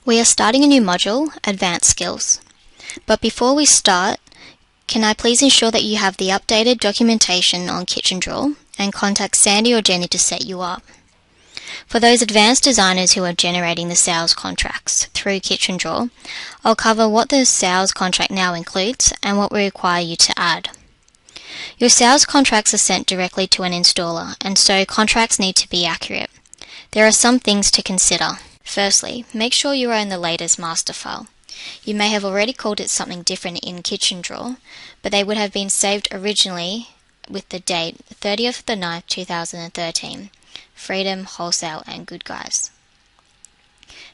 We are starting a new module, Advanced Skills. But before we start, can I please ensure that you have the updated documentation on Kitchen Drawer and contact Sandy or Jenny to set you up. For those advanced designers who are generating the sales contracts through Kitchen Drawer, I'll cover what the sales contract now includes and what we require you to add. Your sales contracts are sent directly to an installer, and so contracts need to be accurate. There are some things to consider. Firstly, make sure you are in the latest master file. You may have already called it something different in Kitchen Drawer, but they would have been saved originally with the date 30th of the 9th, 2013, Freedom, Wholesale and Good Guys.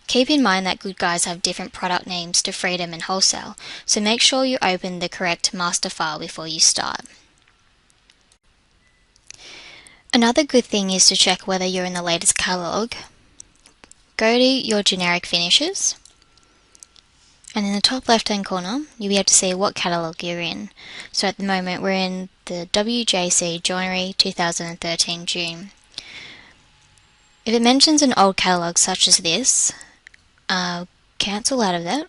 Keep in mind that Good Guys have different product names to Freedom and Wholesale, so make sure you open the correct master file before you start. Another good thing is to check whether you're in the latest catalogue. Go to your generic finishes, and in the top left hand corner you'll be able to see what catalogue you're in. So at the moment we're in the WJC Joinery 2013 June. If it mentions an old catalogue such as this, cancel out of that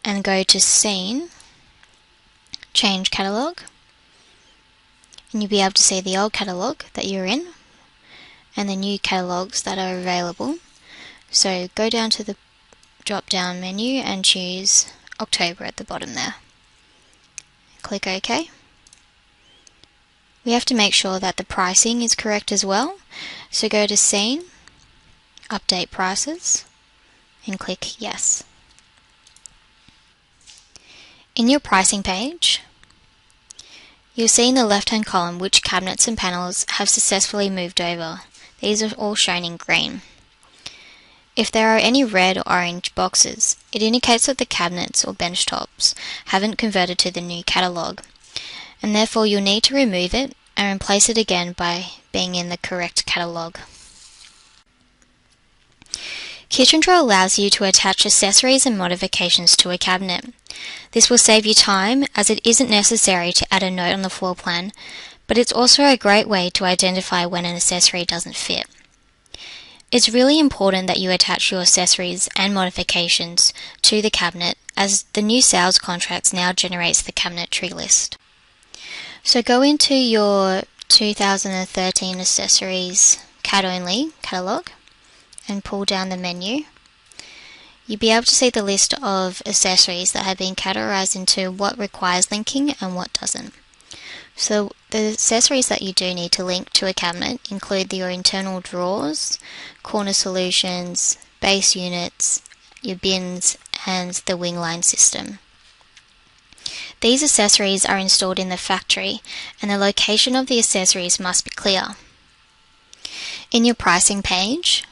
and go to Scene, Change Catalogue, and you'll be able to see the old catalogue that you're in and the new catalogues that are available. So go down to the drop down menu and choose October at the bottom there. Click OK. We have to make sure that the pricing is correct as well, so go to Scene, Update Prices and click Yes. In your pricing page, you'll see in the left hand column which cabinets and panels have successfully moved over. These are all shown in green. If there are any red or orange boxes, it indicates that the cabinets or bench tops haven't converted to the new catalogue, and therefore you'll need to remove it and replace it again by being in the correct catalogue. Kitchen Drawer allows you to attach accessories and modifications to a cabinet. This will save you time, as it isn't necessary to add a note on the floor plan, but it's also a great way to identify when an accessory doesn't fit. It's really important that you attach your accessories and modifications to the cabinet, as the new sales contracts now generates the cabinetry list. So go into your 2013 accessories CAD only catalogue and pull down the menu. You'll be able to see the list of accessories that have been categorized into what requires linking and what doesn't. So the accessories that you do need to link to a cabinet include your internal drawers, corner solutions, base units, your bins and the wing line system. These accessories are installed in the factory and the location of the accessories must be clear. In your pricing page,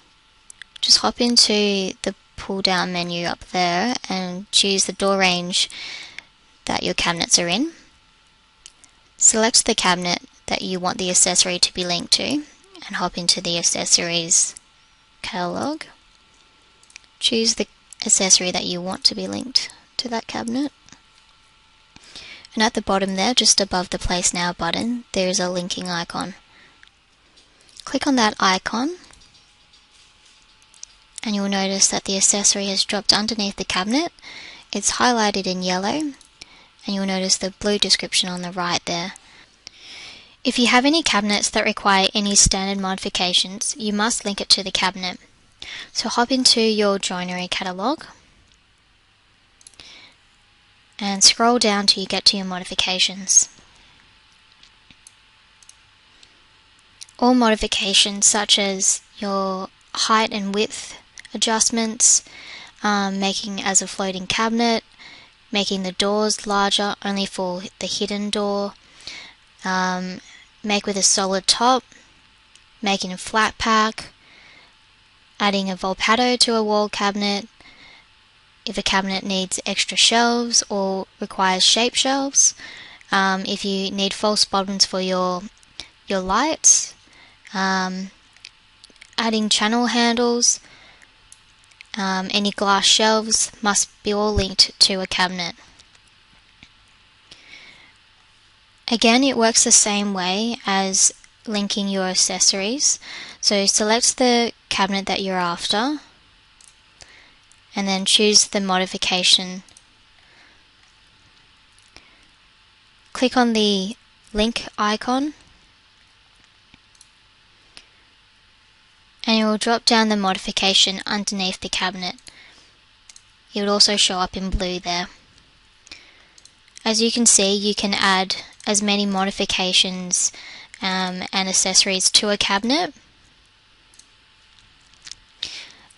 just hop into the pull down menu up there and choose the door range that your cabinets are in. Select the cabinet that you want the accessory to be linked to and hop into the accessories catalogue. Choose the accessory that you want to be linked to that cabinet. And at the bottom there, just above the Place Now button, there is a linking icon. Click on that icon and you'll notice that the accessory has dropped underneath the cabinet. It's highlighted in yellow and you'll notice the blue description on the right there. If you have any cabinets that require any standard modifications, you must link it to the cabinet. So hop into your joinery catalogue and scroll down till you get to your modifications. All modifications such as your height and width adjustments, making as a floating cabinet, making the doors larger only for the hidden door, make with a solid top, making a flat pack, adding a Volpato to a wall cabinet, if a cabinet needs extra shelves or requires shape shelves, if you need false bottoms for your lights, adding channel handles, any glass shelves must be all linked to a cabinet. Again, it works the same way as linking your accessories. So select the cabinet that you're after, and then choose the modification. Click on the link icon, and it will drop down the modification underneath the cabinet. It would also show up in blue there. As you can see, you can add as many modifications and accessories to a cabinet.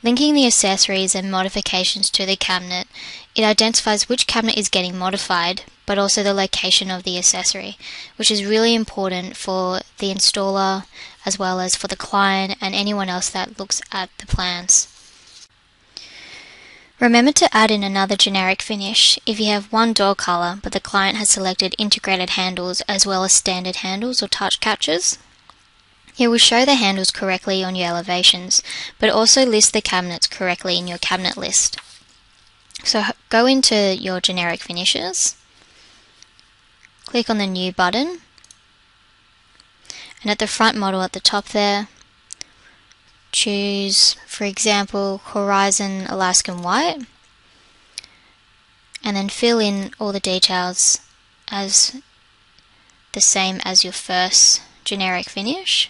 Linking the accessories and modifications to the cabinet, it identifies which cabinet is getting modified, but also the location of the accessory, which is really important for the installer as well as for the client and anyone else that looks at the plans. Remember to add in another generic finish if you have one door color but the client has selected integrated handles as well as standard handles or touch catches. It will show the handles correctly on your elevations, but also list the cabinets correctly in your cabinet list. So go into your generic finishes, click on the new button, and at the front model at the top there, choose, for example, Horizon Alaskan White, and then fill in all the details as the same as your first generic finish.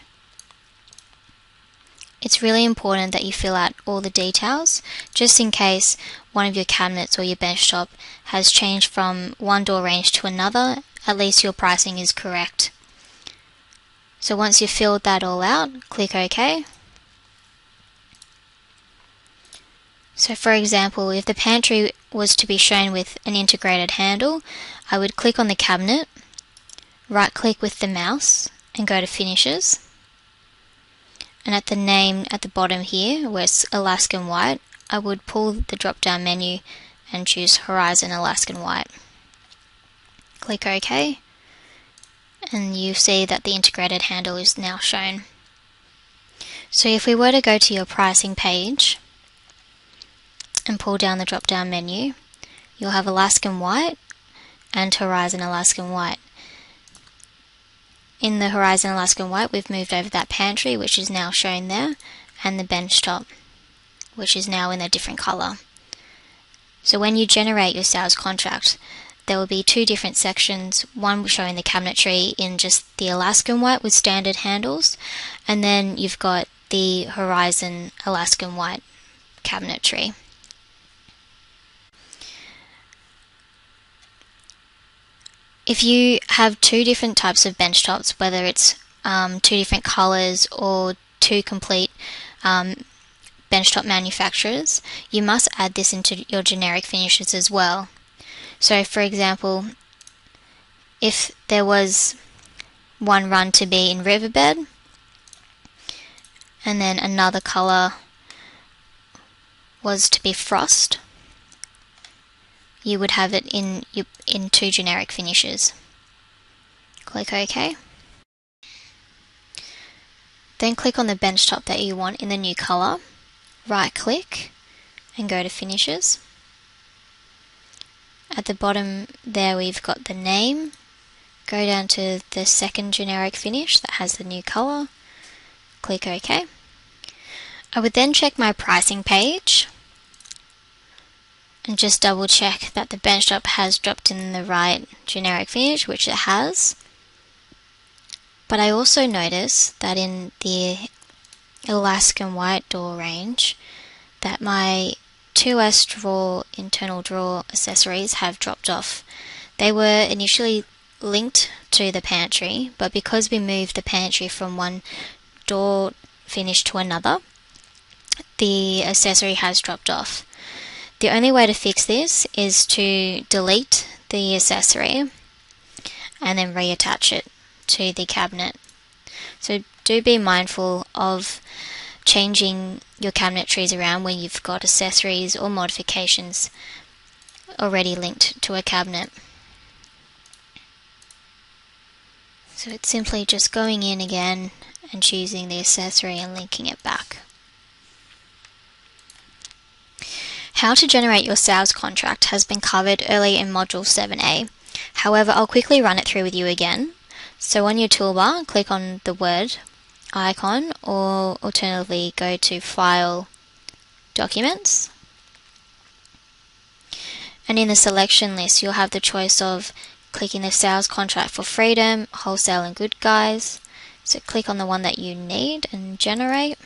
It's really important that you fill out all the details, just in case one of your cabinets or your benchtop has changed from one door range to another. At least your pricing is correct. So once you've filled that all out, click OK. So for example, if the pantry was to be shown with an integrated handle, I would click on the cabinet, right click with the mouse and go to Finishes. And at the name at the bottom here, where it's Alaskan White, I would pull the drop down menu and choose Horizon Alaskan White. Click OK, and you see that the integrated handle is now shown. So if we were to go to your pricing page and pull down the drop down menu, you'll have Alaskan White and Horizon Alaskan White. In the Horizon Alaskan White, we've moved over that pantry, which is now shown there, and the benchtop, which is now in a different color. So when you generate your sales contract, there will be two different sections, one showing the cabinetry in just the Alaskan White with standard handles, and then you've got the Horizon Alaskan White cabinetry. If you have two different types of benchtops, whether it's two different colors or two complete benchtop manufacturers, you must add this into your generic finishes as well. So for example, if there was one run to be in Riverbed and then another color was to be Frost, you would have it in two generic finishes. Click OK. Then click on the benchtop that you want in the new color, right click and go to Finishes. At the bottom there we've got the name, go down to the second generic finish that has the new color, click OK. I would then check my pricing page and just double check that the benchtop has dropped in the right generic finish, which it has. But I also notice that in the Alaskan White door range that my 2S drawer, internal drawer accessories have dropped off. They were initially linked to the pantry, but because we moved the pantry from one door finish to another, the accessory has dropped off. The only way to fix this is to delete the accessory and then reattach it to the cabinet. So do be mindful of changing your cabinetries around when you've got accessories or modifications already linked to a cabinet. So it's simply just going in again and choosing the accessory and linking it back. How to generate your sales contract has been covered earlier in Module 7a. However, I'll quickly run it through with you again. So on your toolbar, click on the word icon, or alternatively go to File, Documents. And in the selection list, you'll have the choice of clicking the sales contract for Freedom, Wholesale and Good Guys. So click on the one that you need and generate.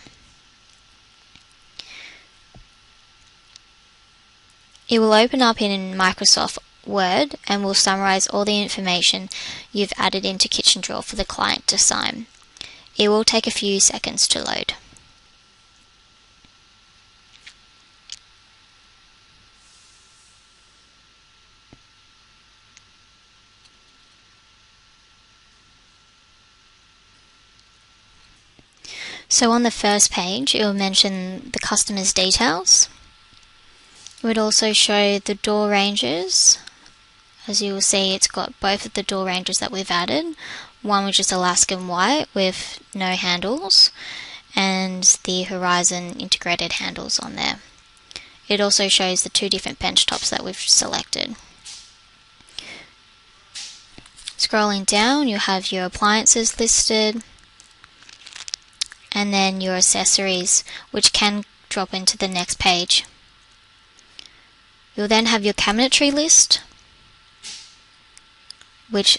It will open up in Microsoft Word and will summarize all the information you've added into Kitchen Drawer for the client to sign. It will take a few seconds to load. So on the first page, it will mention the customer's details. It would also show the door ranges. As you will see, it's got both of the door ranges that we've added. One which is Alaskan white with no handles, and the Horizon integrated handles on there. It also shows the two different bench tops that we've selected. Scrolling down, you have your appliances listed, and then your accessories, which can drop into the next page. You'll then have your cabinetry list, which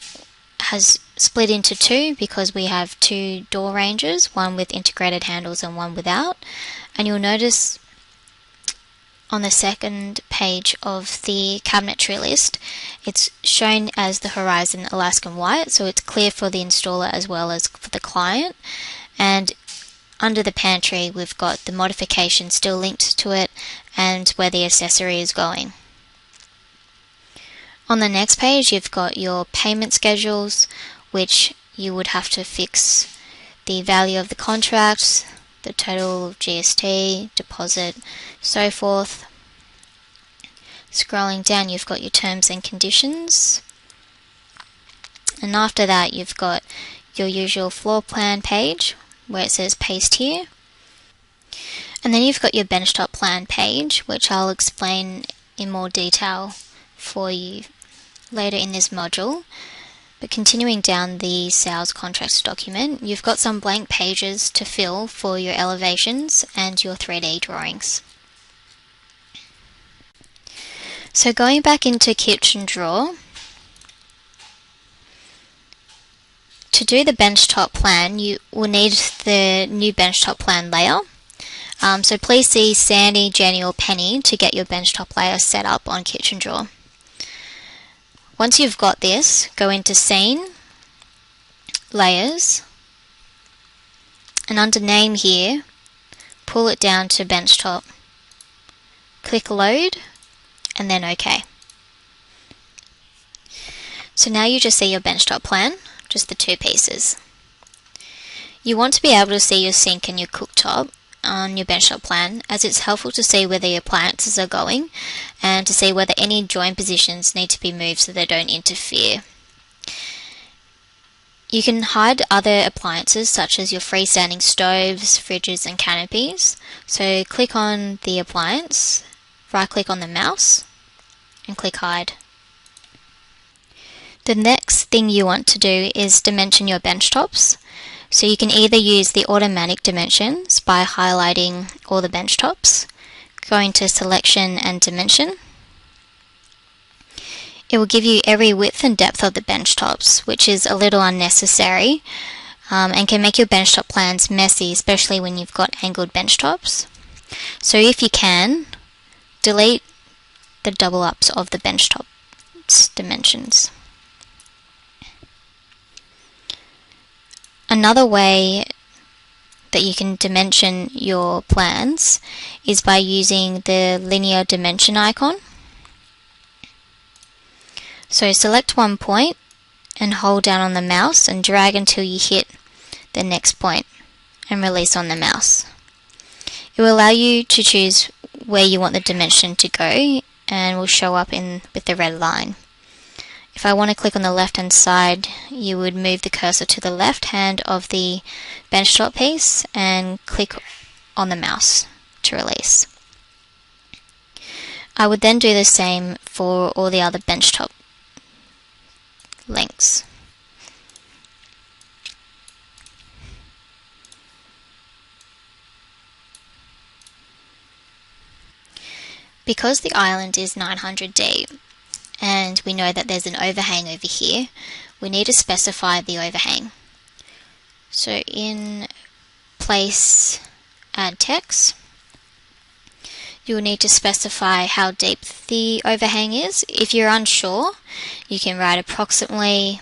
has split into two because we have two door ranges, one with integrated handles and one without. And you'll notice on the second page of the cabinetry list, it's shown as the Horizon Alaskan White, so it's clear for the installer as well as for the client. And under the pantry, we've got the modification still linked to it and where the accessory is going. On the next page, you've got your payment schedules, which you would have to fix the value of the contract, the total GST, deposit, so forth. Scrolling down, you've got your terms and conditions. And after that, you've got your usual floor plan page, where it says paste here. And then you've got your benchtop plan page, which I'll explain in more detail for you later in this module. But continuing down the sales contracts document, you've got some blank pages to fill for your elevations and your 3D drawings. So going back into Kitchen Drawer, to do the benchtop plan, you will need the new benchtop plan layer. So please see Sandy, Jenny or Penny to get your benchtop layer set up on Kitchen Drawer. Once you've got this, go into Scene, Layers, and under Name here, pull it down to Benchtop. Click Load, and then OK. So now you just see your benchtop plan, just the two pieces. You want to be able to see your sink and your cooktop on your benchtop plan, as it's helpful to see where the appliances are going and to see whether any joint positions need to be moved so they don't interfere. You can hide other appliances such as your freestanding stoves, fridges and canopies. So click on the appliance, right click on the mouse and click Hide. The next thing you want to do is dimension your benchtops. So you can either use the automatic dimensions by highlighting all the benchtops, going to Selection and Dimension. It will give you every width and depth of the benchtops, which is a little unnecessary and can make your benchtop plans messy, especially when you've got angled benchtops. So if you can, delete the double ups of the benchtop's dimensions. Another way that you can dimension your plans is by using the linear dimension icon. So select one point and hold down on the mouse and drag until you hit the next point and release on the mouse. It will allow you to choose where you want the dimension to go and will show up with the red line. If I want to click on the left hand side, you would move the cursor to the left hand of the benchtop piece and click on the mouse to release. I would then do the same for all the other benchtop lengths. Because the island is 900 deep and we know that there's an overhang over here, we need to specify the overhang. So in place add text, you'll need to specify how deep the overhang is. If you're unsure, you can write approximately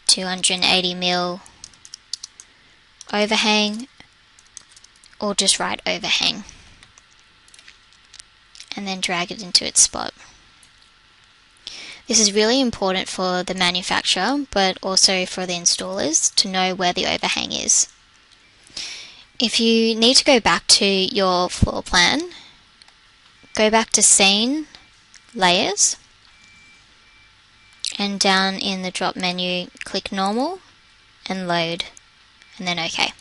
280 mil overhang, or just write overhang and then drag it into its spot. This is really important for the manufacturer, but also for the installers to know where the overhang is. If you need to go back to your floor plan, go back to Scene, Layers, and down in the drop menu, click Normal and Load, and then OK.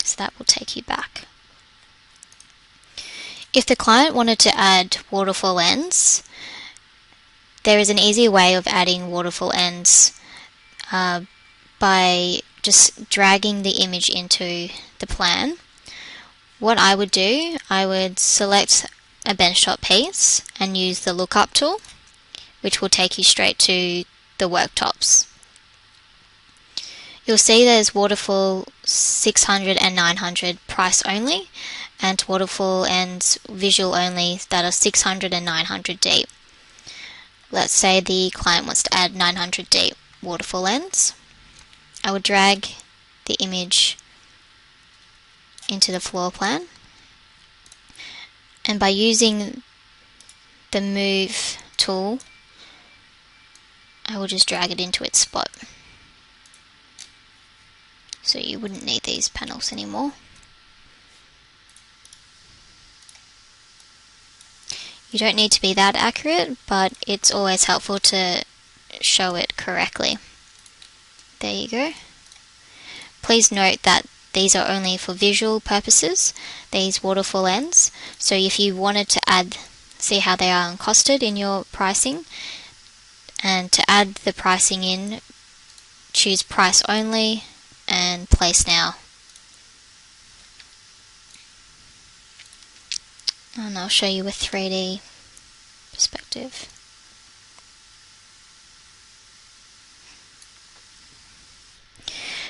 So that will take you back. If the client wanted to add waterfall ends, there is an easy way of adding waterfall ends by just dragging the image into the plan. What I would do, I would select a benchtop piece and use the lookup tool, which will take you straight to the worktops. You'll see there's waterfall 600 and 900 price only, and waterfall ends visual only that are 600 and 900 deep. Let's say the client wants to add 900 deep waterfall ends. I would drag the image into the floor plan, and by using the move tool, I will just drag it into its spot. So you wouldn't need these panels anymore. You don't need to be that accurate, but it's always helpful to show it correctly. There you go. Please note that these are only for visual purposes, these waterfall ends. So if you wanted to add, see how they are uncosted in your pricing, and to add the pricing in, choose price only and place now. And I'll show you a 3D perspective.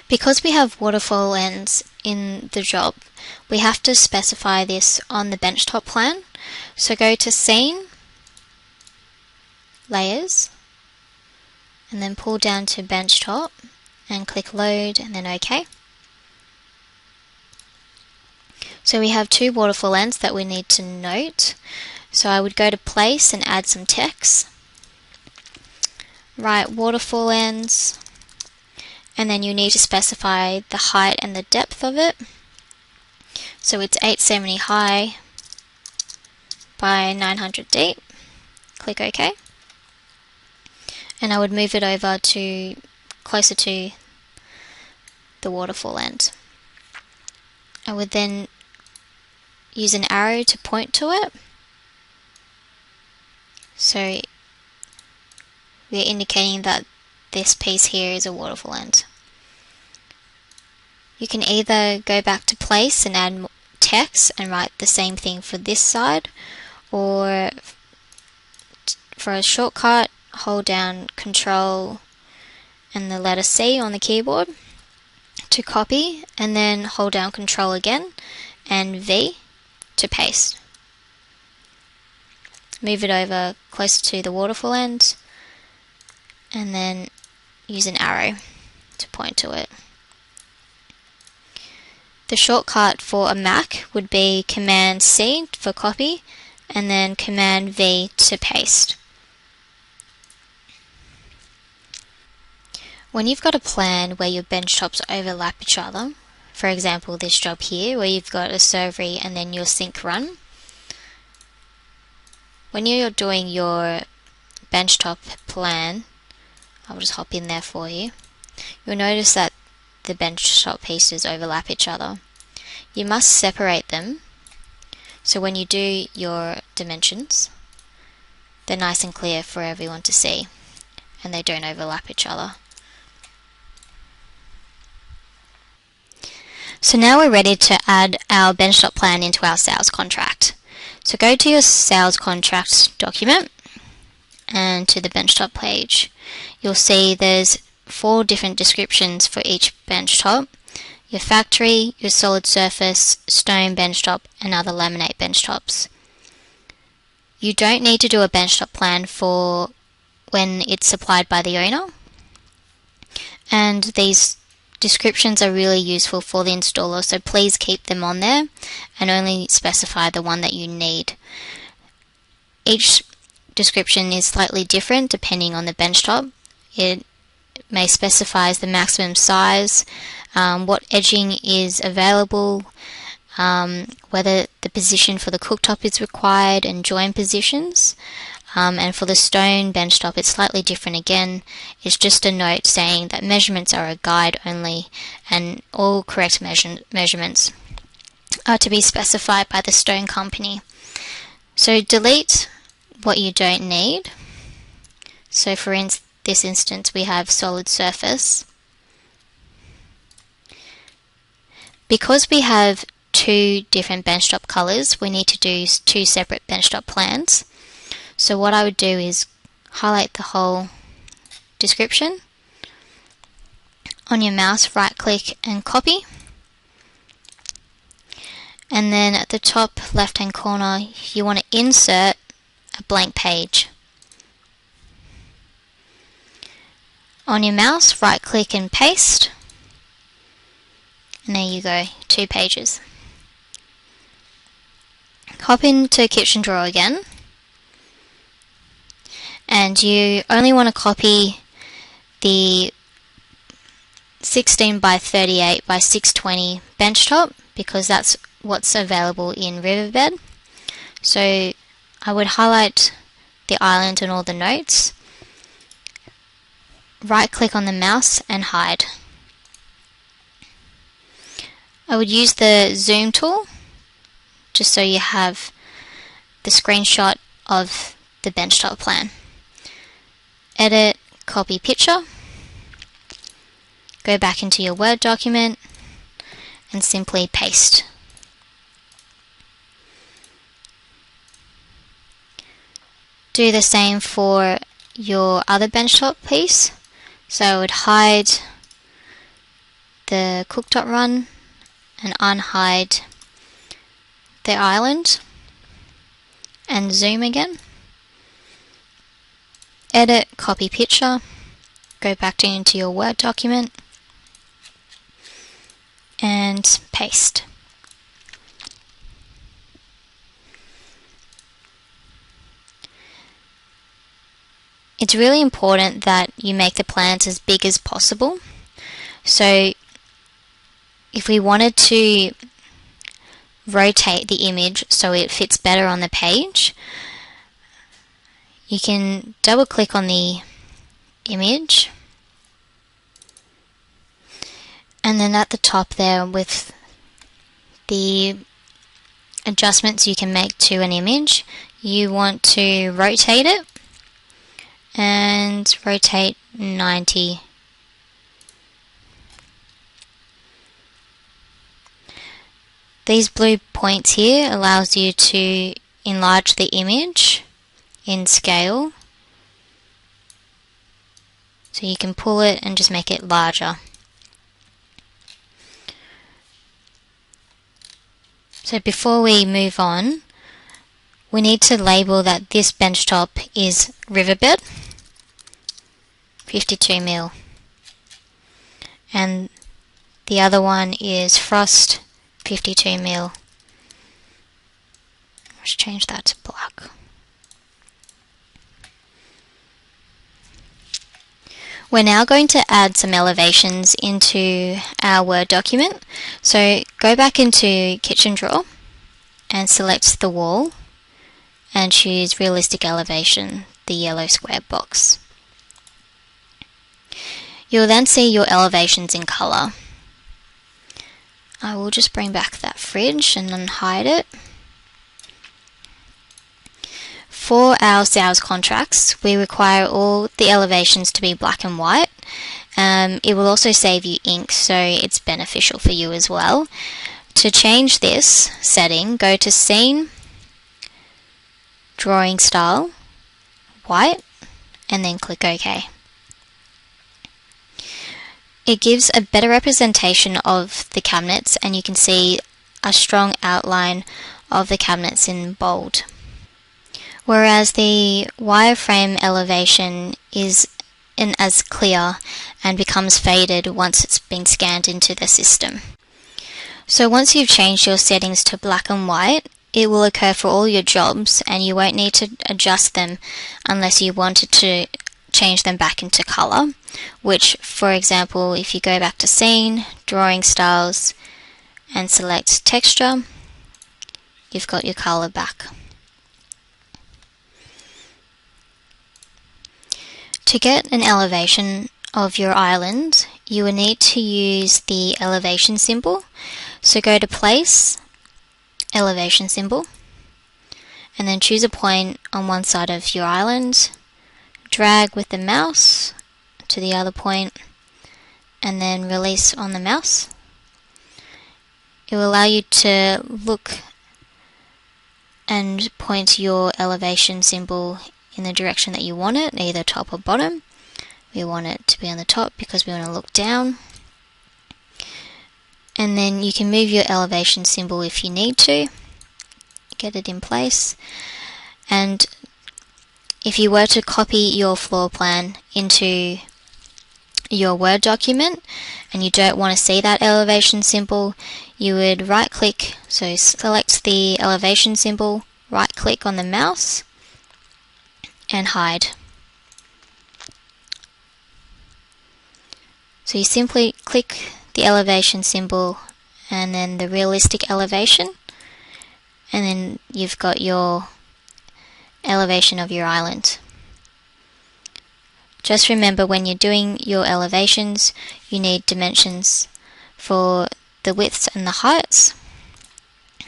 Because we have waterfall ends in the job, we have to specify this on the benchtop plan. So go to Scene, Layers, and then pull down to benchtop and click Load and then OK. So we have two waterfall ends that we need to note. So I would go to Place and add some text. Write waterfall ends, and then you need to specify the height and the depth of it. So it's 870 high by 900 deep. Click OK. And I would move it over to closer to the waterfall end. I would then use an arrow to point to it. So we're indicating that this piece here is a waterfall end. You can either go back to Place and add text and write the same thing for this side, or for a shortcut, hold down Control and the letter C on the keyboard to copy, and then hold down Control again and V to paste. Move it over closer to the waterfall end and then use an arrow to point to it. The shortcut for a Mac would be Command C for copy and then Command V to paste. When you've got a plan where your benchtops overlap each other, for example this job here where you've got a servery and then your sink run, when you're doing your benchtop plan, I'll just hop in there for you, you'll notice that the benchtop pieces overlap each other. You must separate them so when you do your dimensions, they're nice and clear for everyone to see and they don't overlap each other. So now we're ready to add our benchtop plan into our sales contract. So go to your sales contract document and to the benchtop page. You'll see there's 4 different descriptions for each benchtop: your factory, your solid surface, stone benchtop, and other laminate benchtops. You don't need to do a benchtop plan for when it's supplied by the owner, and these descriptions are really useful for the installer, so please keep them on there and only specify the one that you need. Each description is slightly different depending on the benchtop. It may specify the maximum size, what edging is available, whether the position for the cooktop is required, and join positions. And for the stone benchtop, it's slightly different again. It's just a note saying that measurements are a guide only, and all correct measurements are to be specified by the stone company. So delete what you don't need. So for this instance, we have solid surface. Because we have 2 different benchtop colors, we need to do 2 separate benchtop plans. So what I would do is highlight the whole description. On your mouse, right click and copy. And then at the top left hand corner, you want to insert a blank page. On your mouse, right click and paste. And there you go, 2 pages. Hop into Kitchen Drawer again. And you only want to copy the 16 by 38 by 620 benchtop because that's what's available in Riverbed. So I would highlight the island and all the notes, right click on the mouse and hide. I would use the zoom tool just so you have the screenshot of the benchtop plan. Edit, copy picture, go back into your Word document and simply paste. Do the same for your other benchtop piece. So I would hide the cooktop run and unhide the island and zoom again. Edit, copy picture, go back into your Word document and paste. It's really important that you make the plans as big as possible. So if we wanted to rotate the image so it fits better on the page, you can double click on the image and then at the top there with the adjustments you can make to an image, you want to rotate it and rotate 90. These blue points here allows you to enlarge the image in scale. So you can pull it and just make it larger. So before we move on, we need to label that this benchtop is Riverbed 52mm and the other one is Frost 52mm. Let's change that to black. We're now going to add some elevations into our Word document. So go back into Kitchen Drawer and select the wall and choose Realistic Elevation, the yellow square box. You'll then see your elevations in colour. I will just bring back that fridge and unhide it. For our sales contracts, we require all the elevations to be black and white, It will also save you ink, so it's beneficial for you as well. To change this setting, go to Scene, Drawing Style, White, and then click OK. It gives a better representation of the cabinets, and you can see a strong outline of the cabinets in bold. Whereas the wireframe elevation isn't as clear and becomes faded once it's been scanned into the system. So once you've changed your settings to black and white, it will occur for all your jobs, and you won't need to adjust them unless you wanted to change them back into color, which, for example, if you go back to Scene, Drawing Styles, and select Texture, you've got your color back. To get an elevation of your island, you will need to use the elevation symbol. So go to Place, Elevation symbol, and then choose a point on one side of your island, drag with the mouse to the other point, and then release on the mouse. It will allow you to look and point your elevation symbol in the direction that you want it, either top or bottom. We want it to be on the top because we want to look down. And then you can move your elevation symbol if you need to, get it in place. And if you were to copy your floor plan into your Word document and you don't want to see that elevation symbol, you would right click, so select the elevation symbol, right click on the mouse and hide. So you simply click the elevation symbol and then the realistic elevation, and then you've got your elevation of your island. Just remember, when you're doing your elevations, you need dimensions for the widths and the heights.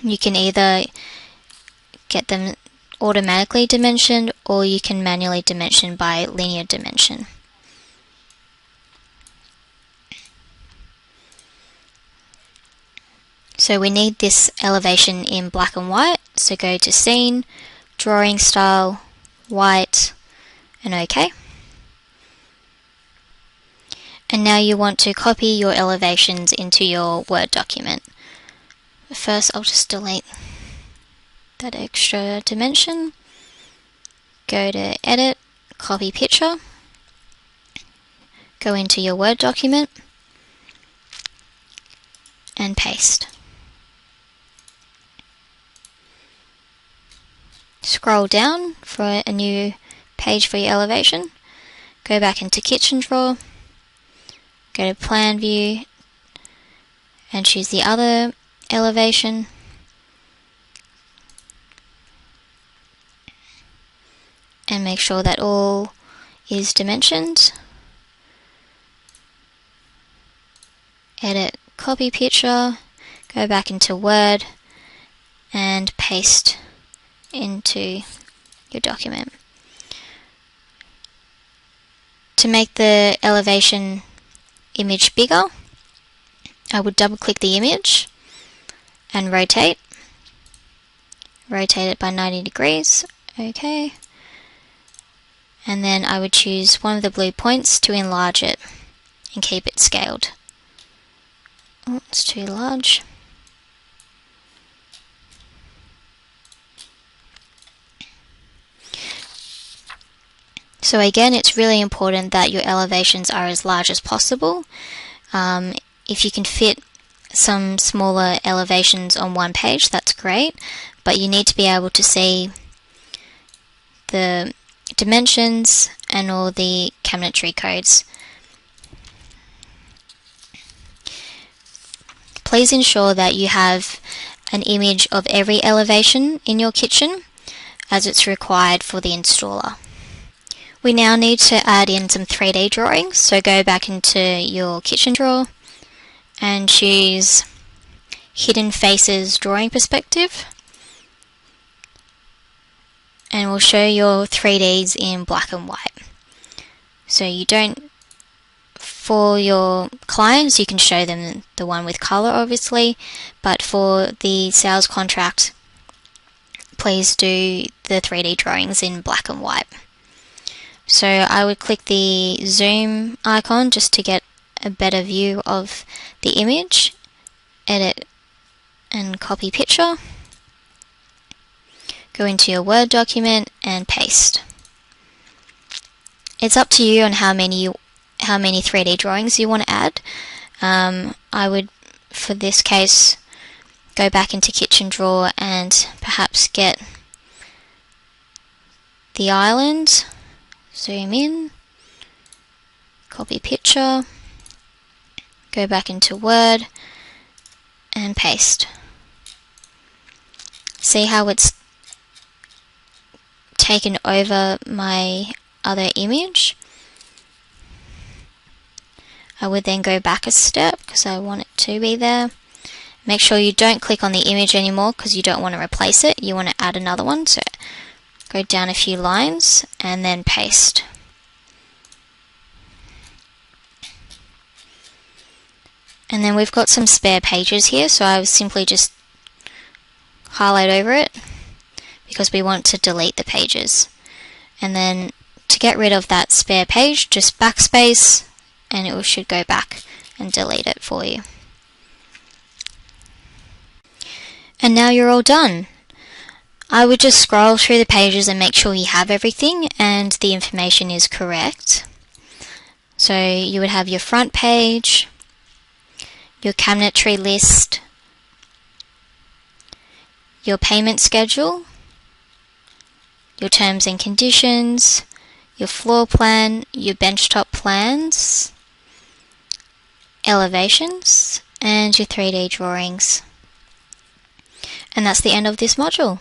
You can either get them automatically dimensioned, or you can manually dimension by linear dimension. So we need this elevation in black and white, so go to Scene, Drawing Style, White, and OK. And now you want to copy your elevations into your Word document. First, I'll just delete that extra dimension. Go to Edit, Copy Picture, go into your Word document, and paste. Scroll down for a new page for your elevation. Go back into Kitchen Drawer, go to Plan View, and choose the other elevation. And make sure that all is dimensioned. Edit, Copy Picture, go back into Word, and paste into your document. To make the elevation image bigger, I would double click the image and rotate it by 90 degrees. Okay. And then I would choose one of the blue points to enlarge it and keep it scaled. Oh, it's too large. So again, it's really important that your elevations are as large as possible. If you can fit some smaller elevations on one page, that's great, but you need to be able to see the dimensions and all the cabinetry codes. Please ensure that you have an image of every elevation in your kitchen, as it's required for the installer. We now need to add in some 3D drawings, so go back into your kitchen drawer and choose Hidden Faces Drawing Perspective, and we'll show your 3Ds in black and white. So you don't For your clients, you can show them the one with color, obviously, but for the sales contract, please do the 3D drawings in black and white. So I would click the zoom icon just to get a better view of the image, edit and copy picture, go into your Word document and paste. It's up to you on how many 3D drawings you want to add. I would, for this case, go back into Kitchen Drawer and perhaps get the island, zoom in, copy picture, go back into Word and paste. See how it's taken over my other image? I would then go back a step because I want it to be there. Make sure you don't click on the image anymore because you don't want to replace it. You want to add another one. So go down a few lines and then paste. And then we've got some spare pages here, so I would simply just highlight over it because we want to delete the pages. And then to get rid of that spare page, just backspace and it should go back and delete it for you. And now you're all done. I would just scroll through the pages and make sure you have everything and the information is correct. So you would have your front page, your cabinetry list, your payment schedule, your terms and conditions, your floor plan, your benchtop plans, elevations, and your 3D drawings. And that's the end of this module.